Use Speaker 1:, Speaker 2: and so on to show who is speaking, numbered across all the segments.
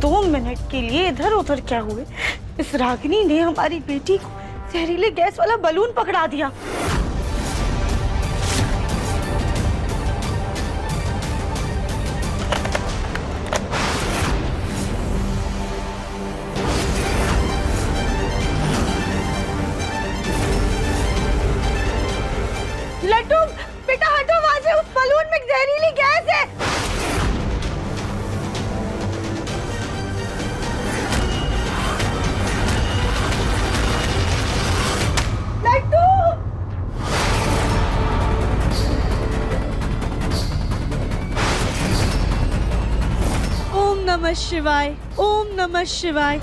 Speaker 1: 2 minute के लिए इधर उधर क्या हुए, इस रागिनी ने हमारी बेटी को जहरीले गैस वाला बलून पकड़ा दिया। लड्डू बेटा हटो वहां से, उस बलून में जहरीली गैस है। लड्डू ओम नमः शिवाय, ओम नमः शिवाय।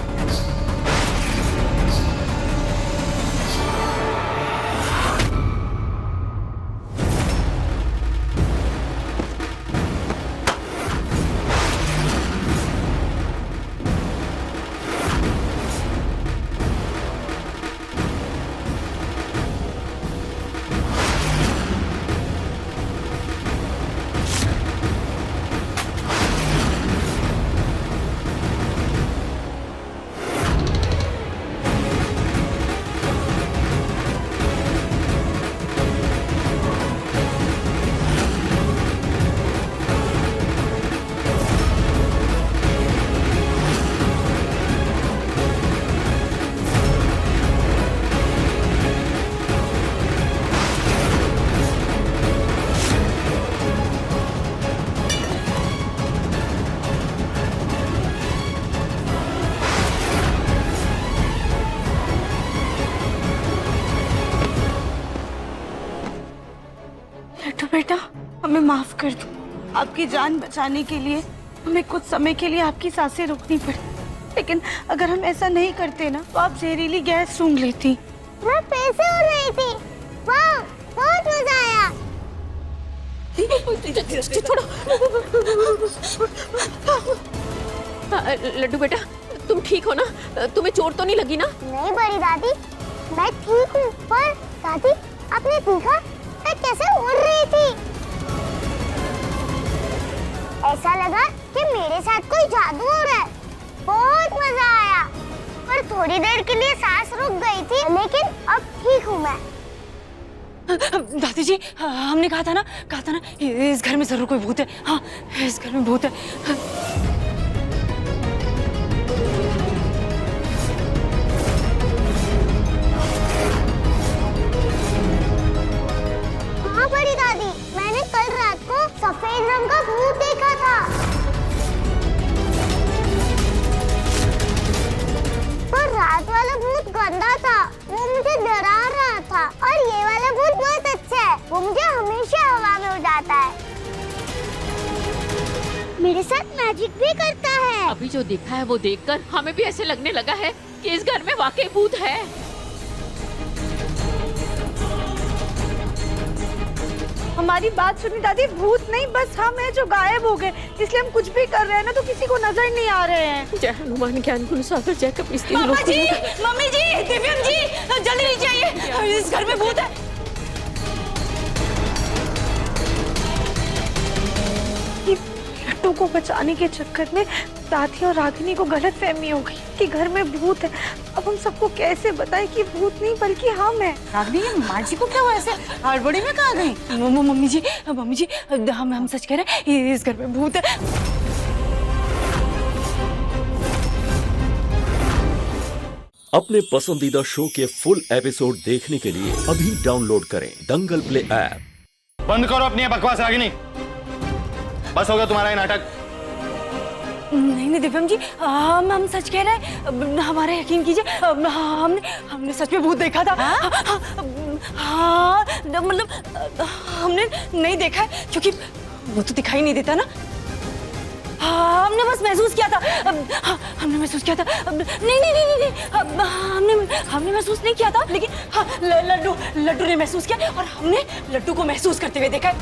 Speaker 1: लड्डू बेटा हमें माफ कर दो, आपकी जान बचाने के लिए हमें कुछ समय के लिए आपकी सांसें रोकनी पड़ी, लेकिन अगर हम ऐसा नहीं करते ना तो आप जहरीली गैस सूंघ लेती।
Speaker 2: मैं फिर से उड़ रही थी, वाह बहुत मजा आया।
Speaker 3: लड्डू बेटा तुम ठीक हो ना? तुम्हें चोट तो नहीं लगी ना?
Speaker 2: नहीं बड़ी दादी, मैं ठीक हूँ, पर दादी आपने देखा मैं कैसे उड़ रही थी? ऐसा लगा कि मेरे साथ कोई जादू हो रहा है, बहुत मजा आया। पर थोड़ी देर के लिए सांस रुक गई थी, लेकिन अब ठीक हूँ मैं।
Speaker 4: दादी जी हमने कहा था ना इस घर में जरूर कोई भूत है। हाँ इस घर में भूत है।
Speaker 2: हाँ बड़ी दादी, मैंने कल रात को सफेद रंग का भूत देखा था, पर रात वाला भूत गंदा था, वो मुझे डरा रहा था। और ये वाला भूत बहुत अच्छा है, वो मुझे हमेशा हवा में उड़ाता है, मेरे साथ मैजिक भी करता है।
Speaker 3: अभी जो देखा है वो देखकर हमें भी ऐसे लगने लगा है कि इस घर में वाकई भूत है।
Speaker 1: हमारी बात सुनी दादी, भूत नहीं बस हम हैं जो गायब हो गए, इसलिए हम कुछ भी कर रहे हैं ना तो किसी को नजर नहीं आ रहे हैं।
Speaker 3: जय हनुमान ज्ञान गुण सागर जय कपीस तीन
Speaker 4: मामा
Speaker 3: लोक
Speaker 4: जी, मम्मी जी, दिव्यम जी जल्दी नीचे आइए, इस घर में भूत है।
Speaker 1: लड्डू को बचाने के चक्कर में दादी और रागिनी को गलतफहमी हो गई कि घर में भूत है। अब हम सबको कैसे बताएं कि भूत नहीं बल्कि हम हैं।
Speaker 4: रागिनी माँ जी को क्या हुआ, ऐसे हड़बड़ी में कहाँ गई? मम्मी जी हम सच कह रहे हैं, इस घर में भूत है।
Speaker 5: अपने पसंदीदा शो के फुल एपिसोड देखने के लिए अभी डाउनलोड करें दंगल प्ले ऐप।
Speaker 6: बंद करो अपनी बकवास रागिनी, बस हो गया तुम्हारा ये नाटक।
Speaker 4: नहीं दिव्यम जी, हम सच कह रहे हैं, हमारा यकीन कीजिए, हमने सच में भूत देखा था। हाँ मतलब हमने नहीं देखा है क्योंकि वो तो दिखाई नहीं देता ना। हमने बस महसूस किया था। हमने महसूस किया था। नहीं हमने महसूस नहीं किया था, लेकिन हाँ लड्डू ने महसूस किया और हमने लड्डू को महसूस करते हुए देखा है।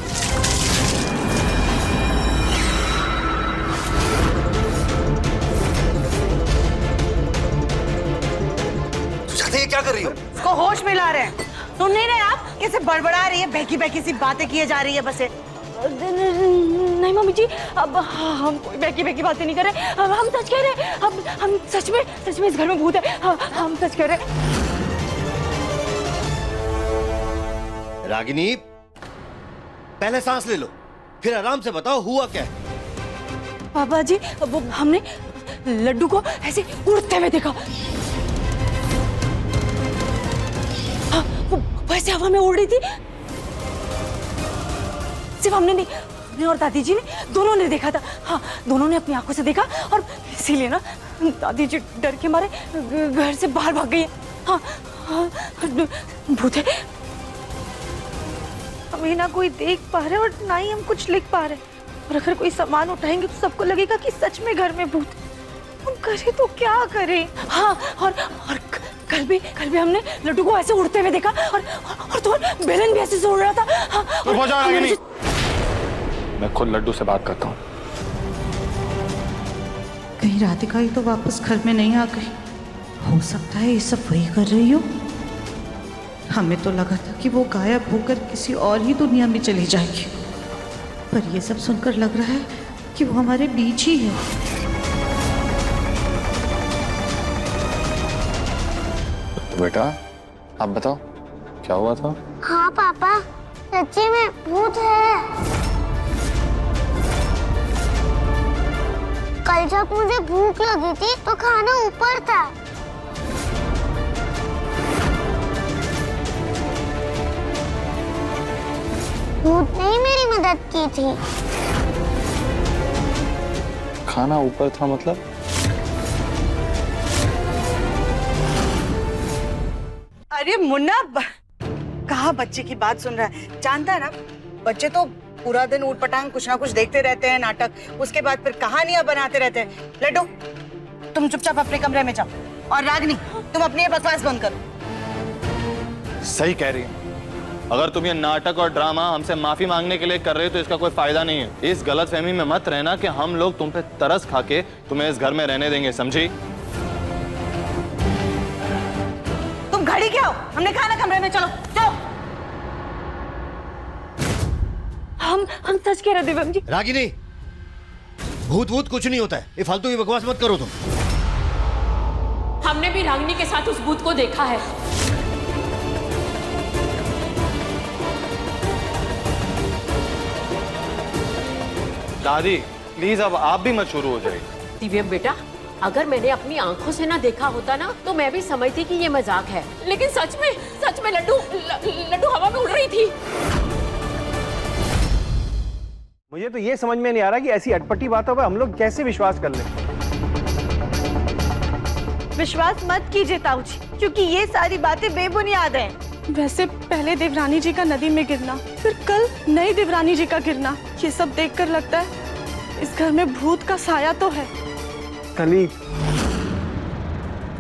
Speaker 7: ये क्या कर रही हो?
Speaker 1: इसको होश में ला रहे हैं। सुन नहीं रहे आप? कैसे बड़बड़ा रही है, बहकी बहकी सी बातें किए जा रही है बस।
Speaker 4: नहीं मम्मी जी, अब हम कोई बेकी बातें नहीं कर रहे। अब हम सच कह रहे हैं। अब हम सच में इस घर में भूत है। हम सच कह रहे हैं।
Speaker 7: रागिनी, पहले सांस ले लो, फिर आराम से बताओ हुआ क्या है।
Speaker 4: पापा जी, वो हमने लड्डू को ऐसे उड़ते हुए देखा। हाँ, वो वैसे हवा में उड़ रही थी। सिर्फ हमने नहीं, हमने और दादी जी ने दोनों ने देखा था। हाँ, दोनों ने अपनी आंखों से देखा और इसीलिए ना दादी जी डर के मारे घर से बाहर भाग गई है। हाँ, हाँ, भूत है।
Speaker 1: हमें ना कोई देख पा रहे और ना ही हम कुछ लिख पा रहे, और अगर कोई सामान उठाएंगे तो सबको लगेगा कि सच में घर में भूत है। हम करें तो क्या करें?
Speaker 4: हाँ, और कल भी हमने लड्डू को ऐसे उड़ते हुए देखा और तो बेलन भी ऐसे से उड़ रहा था। हाँ,
Speaker 6: चुप हो जाओ रागिनी। मैं खुद लड्डू से बात करता हूँ।
Speaker 8: कहीं राधिका ही तो वापस घर में नहीं आ गई। हो सकता है ये सब वही कर रही हो। हमें तो लगा था कि वो गायब होकर किसी और ही दुनिया में चली जाएगी, पर ये सब सुनकर लग रहा है कि वो हमारे बीच ही है।
Speaker 6: तो बेटा, आप बताओ क्या हुआ था?
Speaker 2: हाँ पापा, सच्ची में भूत है। कल जब मुझे भूख लगी थी तो खाना ऊपर था। भूत ने ही मेरी मदद की थी।
Speaker 6: खाना ऊपर था मतलब?
Speaker 9: अरे मुन्ना, कहाँ बच्चे की बात सुन रहा है? जानता है ना, बच्चे तो पूरा दिन ऊट पटांग कुछ ना कुछ देखते रहते हैं, नाटक, उसके बाद फिर कहानियां बनाते रहते हैं। लड्डू, तुम चुपचाप अपने कमरे में जाओ, और रागिनी, तुम अपनी बकवास बंद करो।
Speaker 6: सही कह रही है। अगर तुम ये नाटक और ड्रामा हमसे माफी मांगने के लिए कर रहे हो तो इसका कोई फायदा नहीं है। इस गलतफहमी में मत रहना कि हम लोग तुम पे तरस खा के तुम्हें इस घर में रहने देंगे, समझी?
Speaker 9: तुम घड़ी क्या हो? हमने कहा ना कमरे में चलो, जाओ।
Speaker 4: हम सच कह रहे थे दिव्यम जी।
Speaker 7: रागिनी, भूत भूत कुछ नहीं होता है, ये फालतू की बकवास मत करो तुम।
Speaker 3: हमने भी रागिनी के साथ उस भूत को देखा है।
Speaker 6: दादी प्लीज, अब आप भी मत शुरू हो जाइए।
Speaker 3: दिव्यम बेटा, अगर मैंने अपनी आंखों से ना देखा होता ना तो मैं भी समझती कि ये मजाक है, लेकिन सच में लड्डू हवा में उड़ रही थी।
Speaker 10: मुझे तो ये समझ में नहीं आ रहा कि ऐसी अटपटी बातों पर हम लोग कैसे विश्वास कर लें।
Speaker 1: विश्वास मत कीजिए ताऊ जी, क्योंकि ये सारी बातें बेबुनियाद हैं। वैसे पहले देवरानी जी का नदी में गिरना, फिर कल नई देवरानी जी का गिरना, ये सब देखकर लगता है इस घर में भूत का साया तो है।
Speaker 10: कली,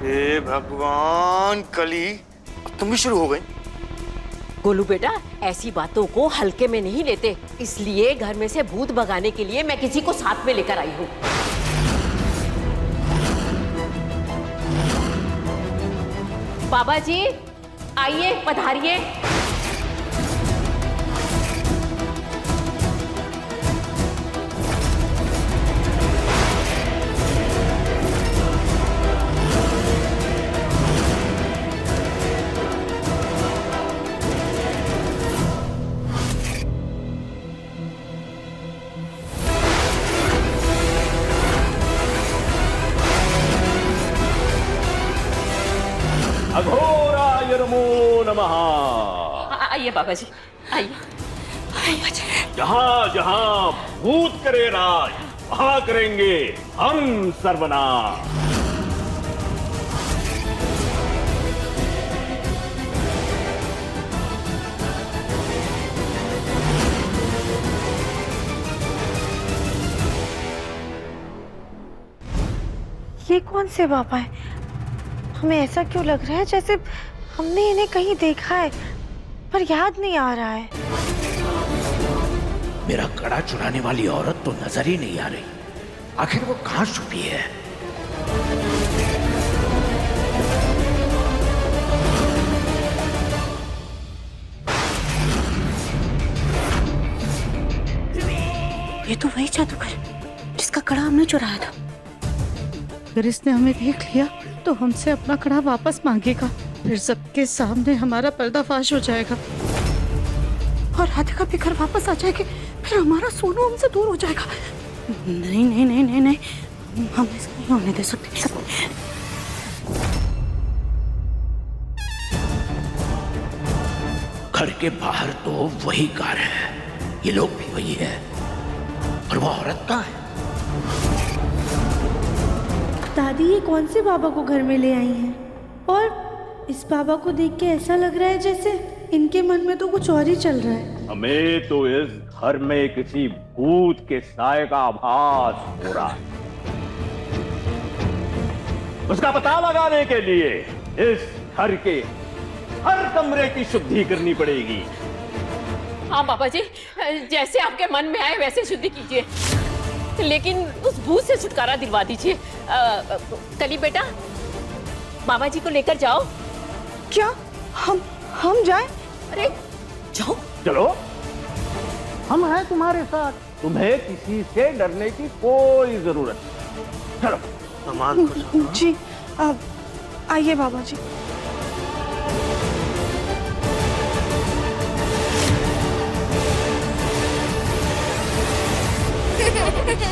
Speaker 7: हे भगवान, कली तुम भी शुरू हो गई।
Speaker 3: गोलू बेटा, ऐसी बातों को हल्के में नहीं लेते, इसलिए घर में से भूत भगाने के लिए मैं किसी को साथ में लेकर आई हूँ। बाबा जी आइए, पधारिए।
Speaker 5: अघोराय नमो नमः।
Speaker 3: आइए बाबा जी, आइए।
Speaker 5: जहाँ जहाँ भूत करे राज, वहाँ करेंगे हम सर्वनाश।
Speaker 1: ये कौन से बाबा है? हमें ऐसा क्यों लग रहा है जैसे हमने इन्हें कहीं देखा है, पर याद नहीं आ रहा है।
Speaker 11: मेरा कड़ा चुराने वाली औरत तो नजर ही नहीं आ रही। आखिर वो कहाँ छुपी है?
Speaker 1: ये तो वही जादूगर जिसका कड़ा हमने चुराया था।
Speaker 8: अगर इसने हमें देख लिया तो हमसे अपना कड़ा वापस मांगेगा, फिर सबके सामने हमारा पर्दाफाश हो जाएगा
Speaker 1: और राधिका भी घर वापस आ जाएगी, फिर हमारा सोनू हमसे दूर हो जाएगा। नहीं नहीं नहीं नहीं नहीं, हम ऐसा नहीं होने दे सकते।
Speaker 11: घर के बाहर तो वही कार है, ये लोग भी वही है, और वो औरत कहाँ है?
Speaker 12: दादी ये कौन से बाबा को घर में ले आई हैं? और इस बाबा को देख के ऐसा लग रहा है जैसे इनके मन में तो कुछ और ही चल रहा है।
Speaker 10: हमें तो इस घर में किसी भूत के साए का आभास हो रहा है। उसका पता लगाने के लिए इस घर के हर कमरे की शुद्धि करनी पड़ेगी।
Speaker 3: हाँ बाबा जी, जैसे आपके मन में आए वैसे शुद्धि कीजिए, लेकिन उस भूत से छुटकारा दिलवा दीजिए। कली बेटा, बाबा जी को लेकर जाओ।
Speaker 1: क्या हम जाएं?
Speaker 3: अरे जाओ।
Speaker 10: चलो, हम हैं तुम्हारे साथ, तुम्हें किसी से डरने की कोई जरूरत नहीं। चलो
Speaker 7: सामान को सामान।
Speaker 1: जी आइए बाबा जी।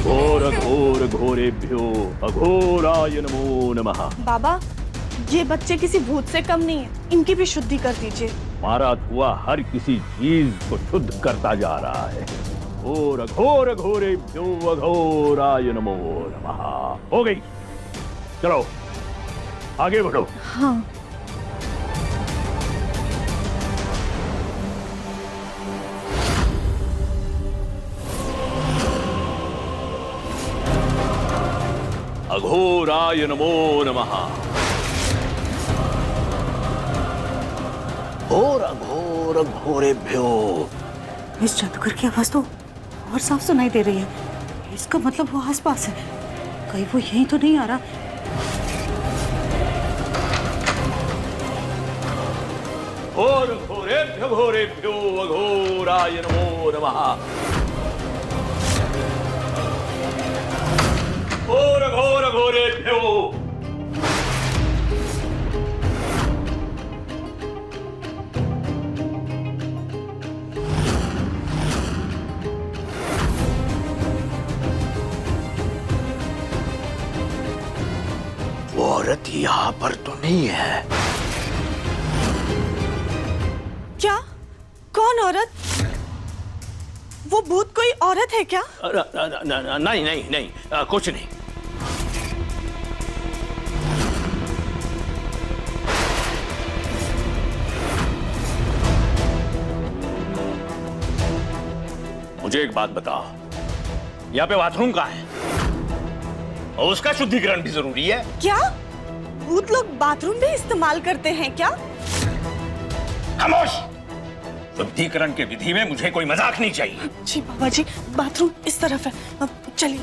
Speaker 5: घोर घोर घोरेभ्यो अघोराय नमो नमः।
Speaker 1: बाबा, ये बच्चे किसी भूत से कम नहीं है, इनकी भी शुद्धि कर दीजिए।
Speaker 5: हमारा धुआं हर किसी चीज को शुद्ध करता जा रहा है। घोर घोर घोरेभ्यो अघोराय नमो नमः। हो गई, चलो आगे बढ़ो।
Speaker 1: हाँ।
Speaker 5: अघोराय नमो नमः।
Speaker 11: घोर अघोर घोरेभ्यो।
Speaker 1: इस जादूगर की आवाज तो और साफ सुनाई दे रही है, इसका मतलब वो आसपास है, कहीं वो यहीं तो नहीं आ रहा।
Speaker 5: घोर घोरेभ्यो घोरेभ्यो अघोराय नमो नमः। घोर घोर घोरेभ्यो।
Speaker 11: वो औरत यहाँ पर तो नहीं है।
Speaker 1: क्या? कौन औरत? वो भूत कोई औरत है क्या?
Speaker 11: नहीं नहीं नहीं, कुछ नहीं।
Speaker 5: मुझे एक बात बताओ, यहाँ पे बाथरूम कहाँ है? और उसका शुद्धिकरण भी जरूरी है।
Speaker 1: क्या भूत लोग बाथरूम भी इस्तेमाल करते हैं क्या?
Speaker 5: खामोश! शुद्धिकरण के विधि में मुझे कोई मजाक नहीं चाहिए।
Speaker 1: जी बाबा जी, बाथरूम इस तरफ है, अब चलिए।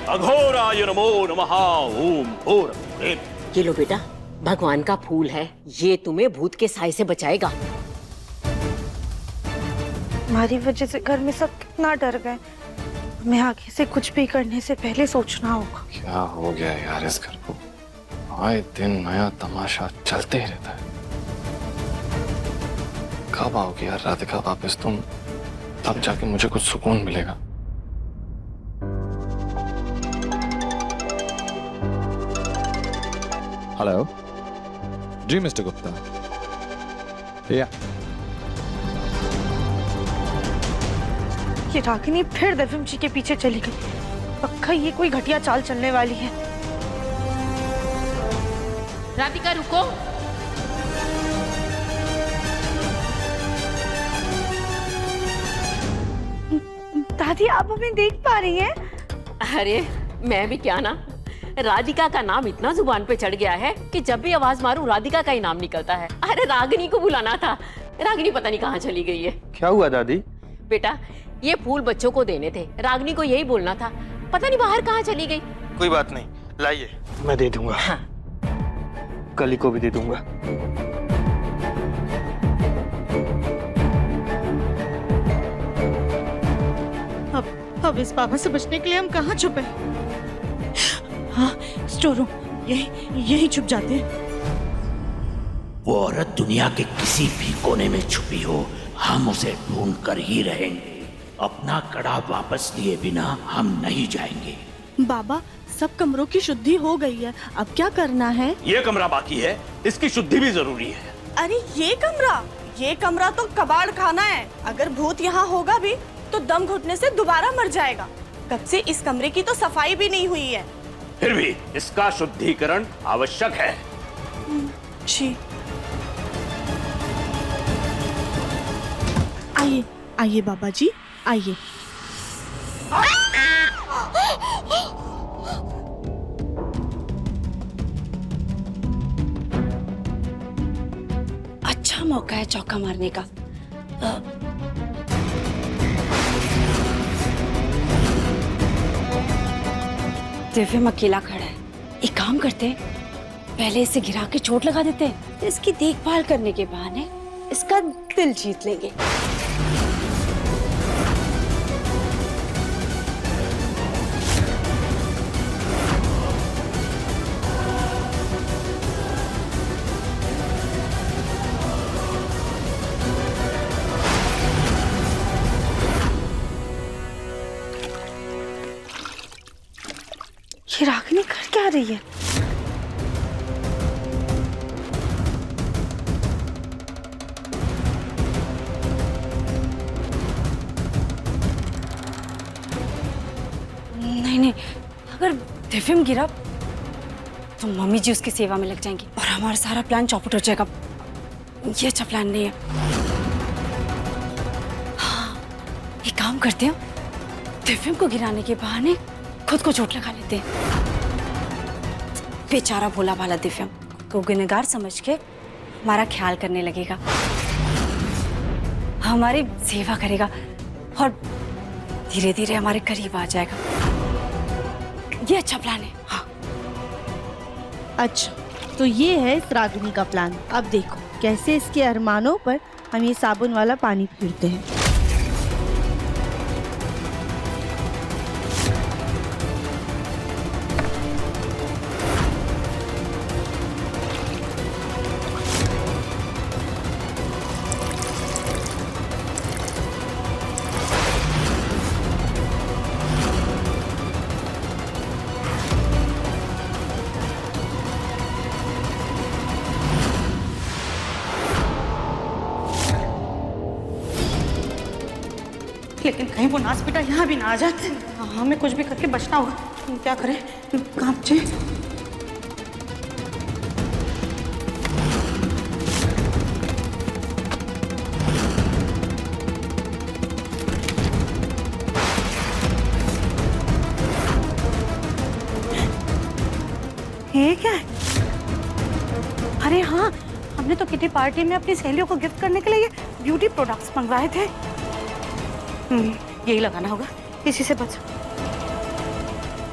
Speaker 5: अघोराय नमो नमः। ओम घोर।
Speaker 3: ये लो बेटा, भगवान का फूल है, ये तुम्हें भूत के साए से बचाएगा।
Speaker 1: हमारी वजह से घर में सब कितना डर गए, हमें आगे से कुछ भी करने से पहले सोचना होगा।
Speaker 6: क्या हो गया यार इस घर को? आए दिन नया तमाशा चलते ही रहता है। कब आओगी यार राधिका वापस तुम? तब जाके मुझे कुछ सुकून मिलेगा।
Speaker 13: हेलो जी मिस्टर गुप्ता। या
Speaker 1: ये रागिनी फिर देवम जी के पीछे चली गई, पक्का ये कोई घटिया चाल चलने वाली है।
Speaker 3: राधिका रुको।
Speaker 1: दादी, आप हमें देख पा रही हैं?
Speaker 3: अरे मैं भी क्या ना, राधिका का नाम इतना जुबान पे चढ़ गया है कि जब भी आवाज मारूं राधिका का ही नाम निकलता है। अरे रागिनी को बुलाना था, रागिनी पता नहीं कहाँ चली गई है।
Speaker 10: क्या हुआ दादी?
Speaker 3: बेटा, ये फूल बच्चों को देने थे, रागिनी को यही बोलना था, पता नहीं बाहर कहाँ चली गई।
Speaker 6: कोई बात नहीं, लाइए, मैं दे दूंगा।
Speaker 3: हाँ।
Speaker 6: कली को भी दे दूंगा।
Speaker 8: अब इस बाबा से बचने के लिए हम कहाँ छुपे? हाँ, स्टोर रूम, यही छुप जाते हैं।
Speaker 11: वो औरत दुनिया के किसी भी कोने में छुपी हो, हम उसे ढूंढ कर ही रहेंगे। अपना कड़ा वापस लिए बिना हम नहीं जाएंगे।
Speaker 12: बाबा, सब कमरों की शुद्धि हो गई है, अब क्या करना है?
Speaker 5: ये कमरा बाकी है, इसकी शुद्धि भी जरूरी है।
Speaker 12: अरे ये कमरा तो कबाड़ खाना है। अगर भूत यहाँ होगा भी तो दम घुटने से दोबारा मर जाएगा। कब से इस कमरे की तो सफाई भी नहीं हुई है।
Speaker 5: फिर भी इसका शुद्धिकरण आवश्यक है।
Speaker 12: जी। आइए बाबा जी, आइए।
Speaker 1: अच्छा मौका है चौका मारने का। दिव्यम अकेला खड़ा है। एक काम करते हैं, पहले इसे गिरा के चोट लगा देते हैं, इसकी देखभाल करने के बहाने इसका दिल जीत लेंगे। ये रागिनी कर क्या रही है? नहीं, अगर दिव्यम गिरा तो मम्मी जी उसकी सेवा में लग जाएंगी और हमारा सारा प्लान चौपट हो जाएगा। ये अच्छा प्लान नहीं है। हाँ, एक काम करते हैं, दिव्यम को गिराने के बहाने खुद को चोट लगा लेते हैं। बेचारा भोला भाला दिव्यम को गुनहगार समझ के हमारा ख्याल करने लगेगा, हमारी सेवा करेगा और धीरे धीरे हमारे करीब आ जाएगा। ये अच्छा प्लान है। हाँ।
Speaker 12: अच्छा, तो ये है इस रागिनी का प्लान। अब देखो कैसे इसके अरमानों पर हम ये साबुन वाला पानी फेरते हैं।
Speaker 8: लेकिन कहीं वो नाच बेटा यहाँ भी ना आ जाए। हमें कुछ भी करके बचना होगा। क्या करें? कहाँ बचे? ये क्या है? अरे हाँ, हमने तो किटी पार्टी में अपनी सहेलियों को गिफ्ट करने के लिए ये ब्यूटी प्रोडक्ट्स मंगवाए थे। यही लगाना होगा, इसी से बच।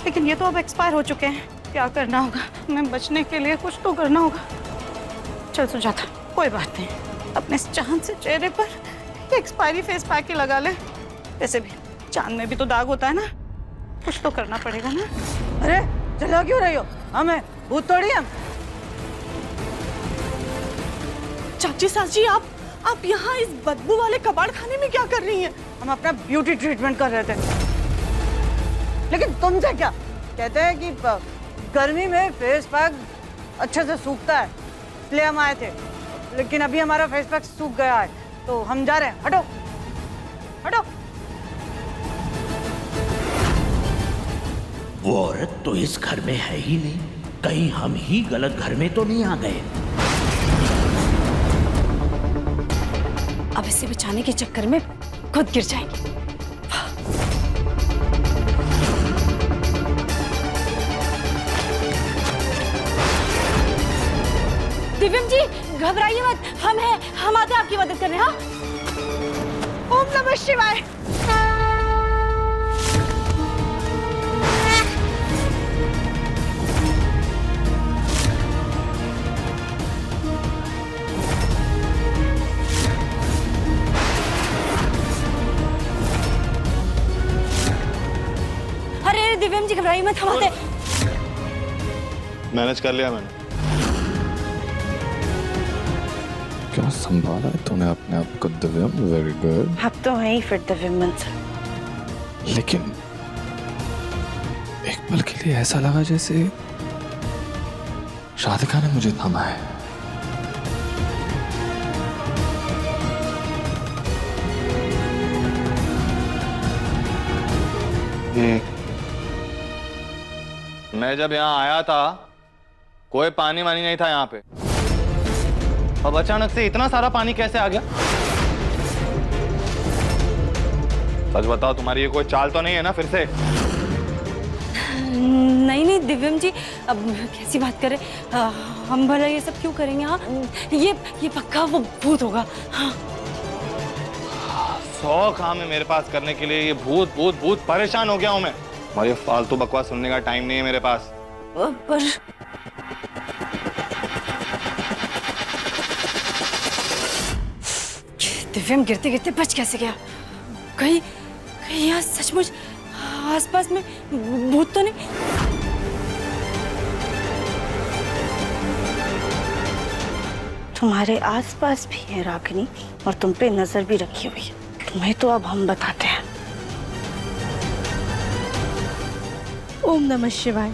Speaker 8: लेकिन ये तो अब एक्सपायर हो चुके हैं। क्या करना होगा? हमें बचने के लिए कुछ तो करना होगा। चल सुजाता, कोई बात नहीं, अपने चांद से चेहरे पर एक्सपायरी फेस पैक ही लगा ले। वैसे भी चांद में भी तो दाग होता है ना, कुछ तो करना पड़ेगा ना।
Speaker 9: अरे चलो क्यों रही हो? हमें भूत तोड़ी हम।
Speaker 12: चाची साची, आप यहाँ इस बदबू वाले कबाड़ खाने में क्या कर रही हैं?
Speaker 9: हम अपना ब्यूटी ट्रीटमेंट कर रहे थे। लेकिन तुमसे क्या? कहते हैं कि गर्मी में फेस पैक अच्छे से सूखता है, इसलिए हम आए थे। लेकिन अभी हमारा फेस पैक सूख गया है, तो हम जा रहे हैं। हटो हटो।
Speaker 11: वो औरत तो इस घर में है ही नहीं, कहीं हम ही गलत घर में तो नहीं आ गए।
Speaker 1: अब इसे बचाने के चक्कर में खुद गिर जाएंगे। दिव्यम जी घबराइए मत, हम आते हैं आपकी मदद करने। हाँ, ओम नमः शिवाय।
Speaker 4: कहीं मत थमाते।
Speaker 6: मैनेज कर लिया मैंने।
Speaker 13: क्या संभाला है तूने अपने आप को दिव्यम, वेरी गुड।
Speaker 1: आप तो हैं ही फिर दिव्यमन सर।
Speaker 13: लेकिन एक पल के लिए ऐसा लगा जैसे राधिका ने मुझे थामा है।
Speaker 6: मैं जब यहाँ आया था कोई पानी वानी नहीं था यहाँ पे, अब अचानक से इतना सारा पानी कैसे आ गया? सच बताओ, तुम्हारी ये कोई चाल तो नहीं है ना फिर से?
Speaker 4: नहीं नहीं दिव्यम जी, अब कैसी बात करें, हम भला ये सब क्यों करेंगे? हाँ, ये पक्का वो भूत होगा। हाँ।
Speaker 6: 100 काम है मेरे पास करने के लिए, ये भूत भूत भूत परेशान हो गया हूं मैं। और ये फालतू बकवास सुनने का टाइम नहीं है मेरे पास।
Speaker 4: पर दिव्यम गिरते गिरते बच कैसे गया? कहीं कहीं यहाँ सचमुच आसपास में भूत तो नहीं?
Speaker 1: तुम्हारे आसपास भी है रागिनी, और तुम पे नजर भी रखी हुई है। तुम्हें तो अब हम बताते हैं। ओम नमः शिवाय।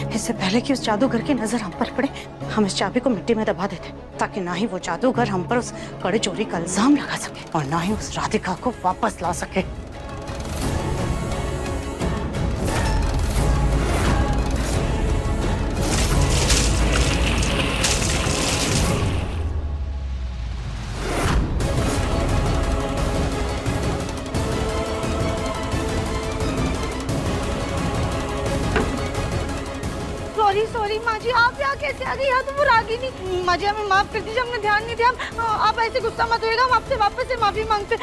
Speaker 1: इससे पहले कि उस जादूगर की नजर हम पर पड़े, हम इस चाबी को मिट्टी में दबा देते, ताकि ना ही वो जादूगर हम पर उस कड़े चोरी का इल्जाम लगा सके और ना ही उस राधिका को वापस ला सके। सॉरी सॉरी माँ जी, आप यहाँ कैसे आ गई? यहाँ तो वो रागिनी। माँ जी हमें माफ कर दीजिए, हमने ध्यान नहीं दिया। आप ऐसे गुस्सा मत होइएगा, हम आपसे वापस से माफी मांगते।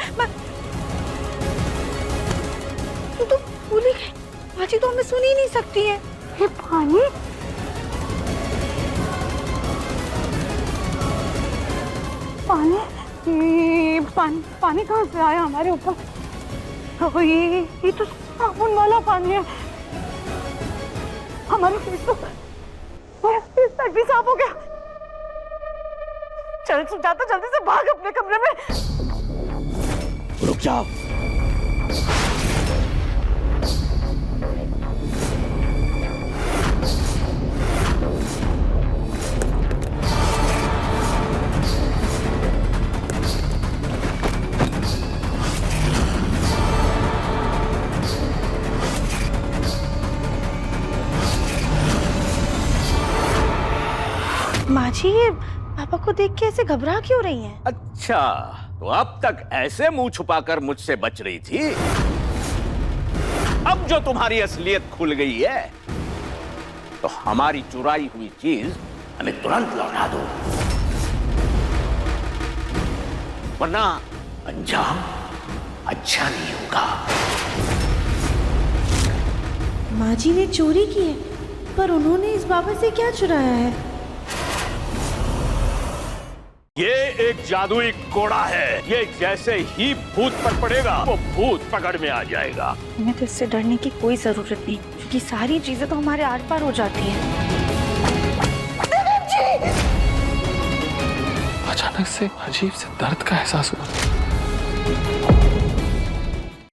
Speaker 1: तो भूल ही गई माँ जी, तो हमें सुन ही नहीं सकती है। ये पानी पानी पानी कहाँ से आया हमारे ऊपर? ये तो साबुन वाला पानी है। हमारे फेस तक भी साफ हो गया। चल सुजाता, जल्दी से भाग अपने कमरे में।
Speaker 11: रुक जाओ।
Speaker 1: माँ जी, ये पापा को देख के ऐसे घबरा क्यों रही हैं?
Speaker 11: अच्छा, तो अब तक ऐसे मुंह छुपाकर मुझसे बच रही थी? अब जो तुम्हारी असलियत खुल गई है, तो हमारी चुराई हुई चीज हमें तुरंत लौटा दो, वरना अंजाम अच्छा नहीं होगा।
Speaker 1: माँ जी ने चोरी की है, पर उन्होंने इस बाबा से क्या चुराया है?
Speaker 5: ये एक जादुई कोड़ा है। ये जैसे ही भूत पर पड़ेगा, वो भूत पकड़ में आ जाएगा।
Speaker 1: हमें तो इससे डरने की कोई जरूरत नहीं, क्योंकि सारी चीजें तो हमारे आर पार हो जाती हैं।
Speaker 13: अचानक से अजीब से दर्द का एहसास हुआ।